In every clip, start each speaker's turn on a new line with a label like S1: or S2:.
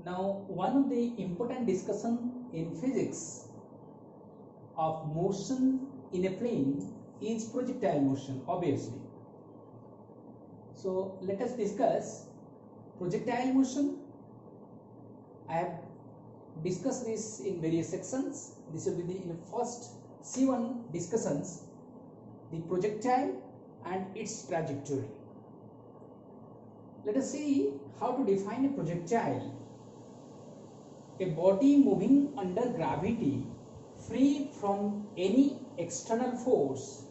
S1: Now, one of the important discussion in physics of motion in a plane is projectile motion, obviously. So let us discuss projectile motion. I have discussed this in various sections. This will be the first C1 discussions, the projectile and its trajectory. Let us see how to define a projectile. A body moving under gravity, free from any external force,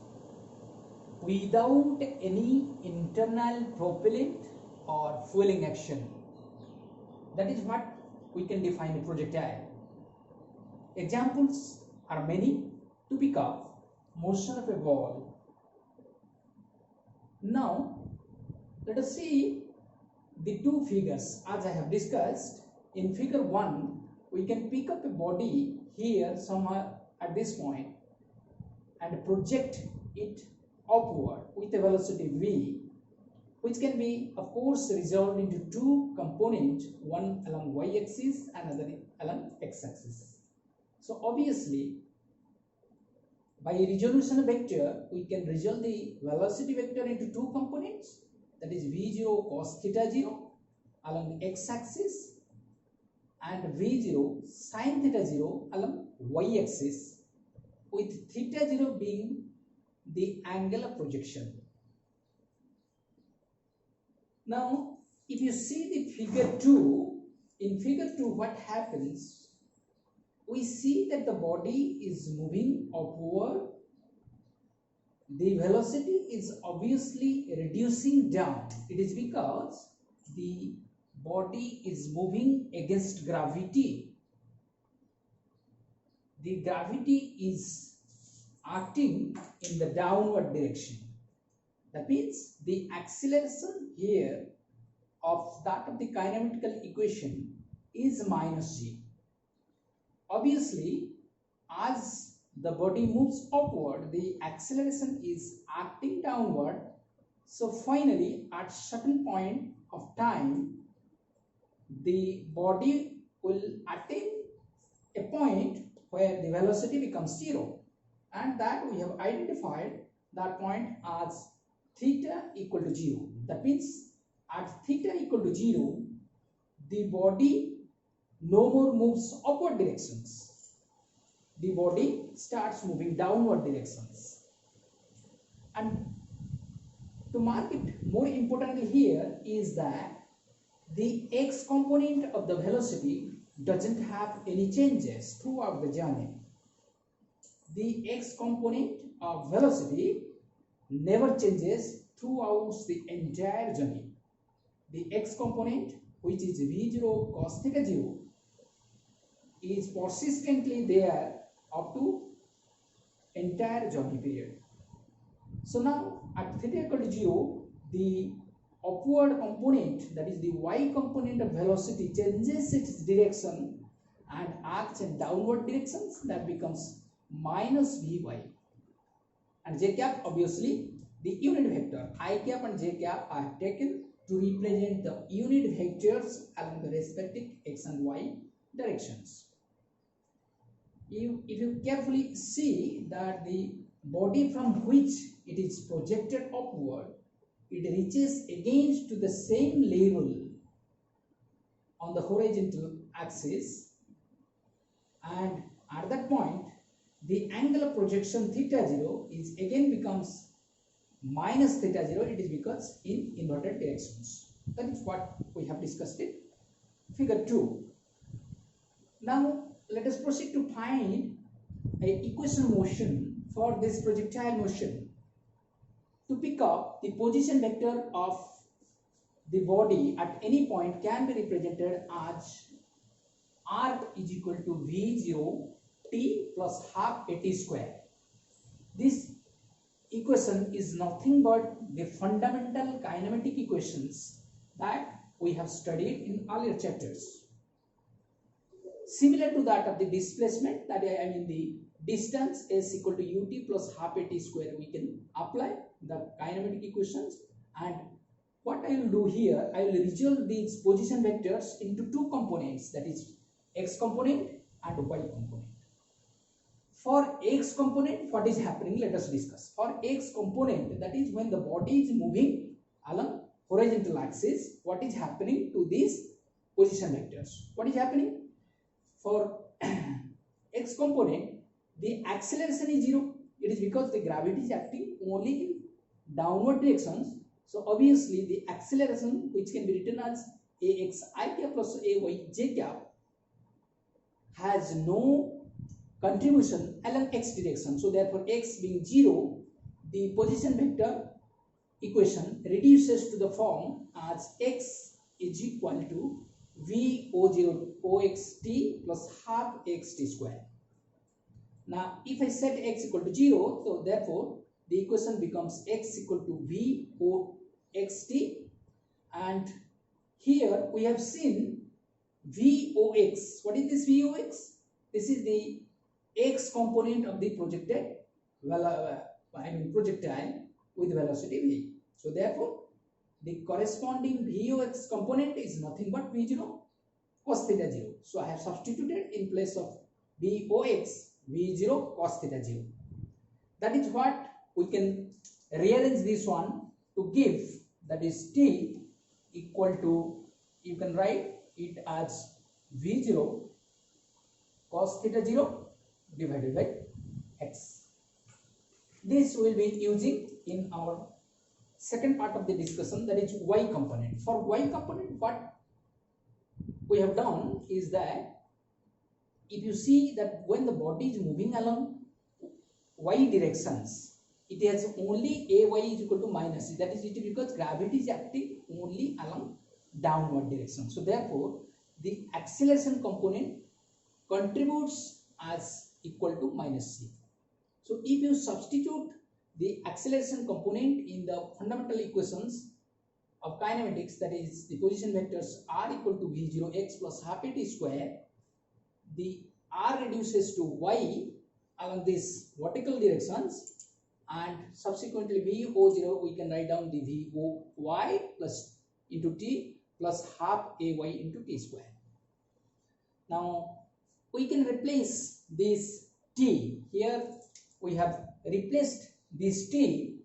S1: without any internal propellant or fueling action. That is what we can define a projectile. Examples are many to pick up: motion of a ball. Now, let us see the two figures as I have discussed. In figure 1, we can pick up a body here somewhere at this point and project it upward with a velocity v, which can be of course resolved into two components, one along y-axis and another along x-axis. So obviously, by resolution vector, we can resolve the velocity vector into two components, that is v0 cos theta 0 along x-axis and v0 sin theta 0 along y-axis, with theta 0 being the angle of projection. Now, if you see the figure 2, in figure 2 what happens? We see that the body is moving upward. The velocity is obviously reducing down. It is because the body is moving against gravity. The gravity is acting in the downward direction. That means the acceleration here of that of the kinematical equation is minus g. Obviously, as the body moves upward, the acceleration is acting downward. So finally, at certain point of time, the body will attain a point where the velocity becomes 0, and that we have identified that point as theta equal to 0. That means at theta equal to 0, the body no more moves upward directions. The body starts moving downward directions. And to mark it more importantly here is that the x component of the velocity doesn't have any changes throughout the journey. The x component of velocity never changes throughout the entire journey. The x component, which is v0 cos theta 0, is persistently there up to entire journey period. So now at theta equal to 0, the upward component, that is the y component of velocity, changes its direction and acts in downward directions. That becomes minus vy. And j cap, obviously the unit vector I cap and j cap are taken to represent the unit vectors along the respective x and y directions. If you carefully see that the body from which it is projected upward, it reaches again to the same level on the horizontal axis, and at that point the angle of projection theta 0 is again becomes minus theta 0. It is because in inverted directions. That is what we have discussed in figure 2. Now let us proceed to find a equation motion for this projectile motion. To pick up, the position vector of the body at any point can be represented as r is equal to v0 t plus half at square. This equation is nothing but the fundamental kinematic equations that we have studied in earlier chapters. Similar to that of the displacement, that I mean the distance is equal to ut plus half at square, we can apply the kinematic equations. And what I will do here, I will resolve these position vectors into two components, that is x component and y component. For x component, what is happening? Let us discuss. For x component, that is when the body is moving along horizontal axis, what is happening to these position vectors? What is happening? For x component, the acceleration is 0. It is because the gravity is acting only in downward directions. So obviously the acceleration, which can be written as axi cap plus ayj cap, has no contribution along x direction. So therefore x being 0, the position vector equation reduces to the form as x is equal to v0 oxt plus half xt square. Now if I set x equal to 0, so therefore the equation becomes x equal to voxt, and here we have seen vox. What is this vox? This is the x component of the projectile with velocity v. So therefore the corresponding vox component is nothing but v0 cos theta 0. So I have substituted in place of vox v0 cos theta 0. That is what we can rearrange this one to give, that is t equal to, you can write it as v0 cos theta 0 divided by x. This will be using in our second part of the discussion, that is y component. For y component, what we have done is that if you see that when the body is moving along y directions, it has only ay is equal to minus c. That is because gravity is acting only along downward direction. So therefore the acceleration component contributes as equal to minus c. So if you substitute the acceleration component in the fundamental equations of kinematics, that is the position vectors r equal to v0 x plus half at square, the r reduces to y along these vertical directions, and subsequently v0 we can write down the voy plus into t plus half ay into t square. Now we can replace this t. Here we have replaced this t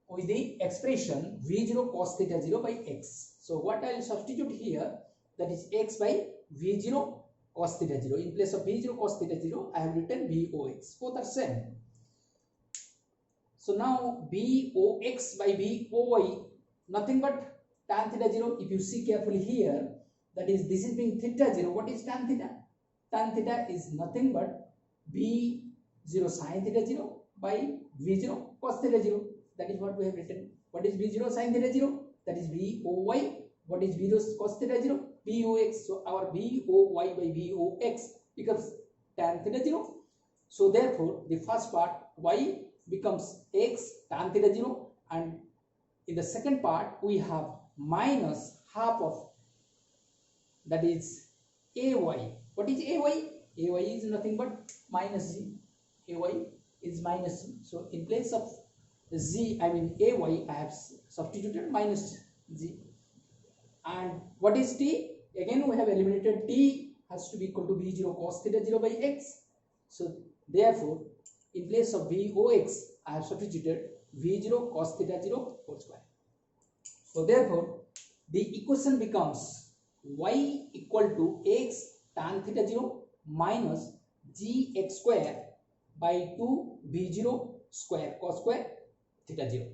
S1: with the expression v0 cos theta 0 by x. So what I will substitute here, that is x by v0 cos theta 0. In place of v0 cos theta 0, I have written vox. Both are same. So now vox by voy, nothing but tan theta 0. If you see carefully here, that is, this is being theta 0. What is tan theta? Tan theta is nothing but v0 sin theta 0 by v0 cos theta 0. That is what we have written. What is v0 sin theta 0? That is voy. What is v0 cos theta 0? vox. So our voy by vox becomes tan theta 0. So therefore the first part y becomes x tan theta 0, and in the second part we have minus half of, that is ay. What is ay? Ay is nothing but minus z. Ay is minus z. So in place of z, I mean ay, I have substituted minus z. And what is t? Again we have eliminated t has to be equal to v0 cos theta 0 by x. So therefore in place of vox, I have substituted v0 cos theta 0 whole square. So therefore the equation becomes y equal to x tan theta 0 minus gx square by 2 v0 square cos square theta 0.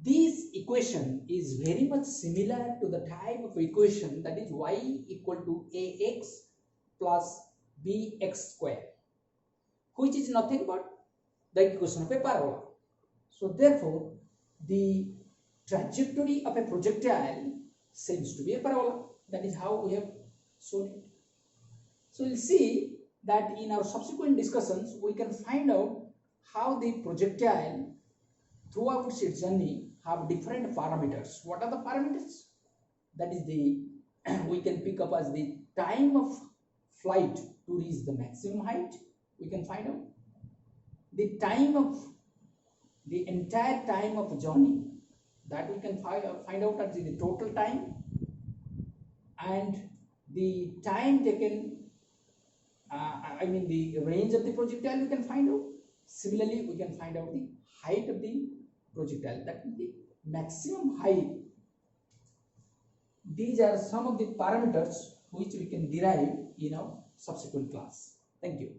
S1: This equation is very much similar to the type of equation, that is y equal to ax plus bx square, which is nothing but the equation of a parabola. So therefore the trajectory of a projectile seems to be a parabola. That is how we have shown it. So we'll see that in our subsequent discussions we can find out how the projectile throughout its journey have different parameters. What are the parameters? That is the we can pick up as the time of flight to reach the maximum height. We can find out the time of the entire time of journey, that we can find out at the total time, and the time taken, I mean the range of the projectile we can find out. Similarly, we can find out the height of the projectile, that is the maximum height. These are some of the parameters which we can derive in our subsequent class. Thank you.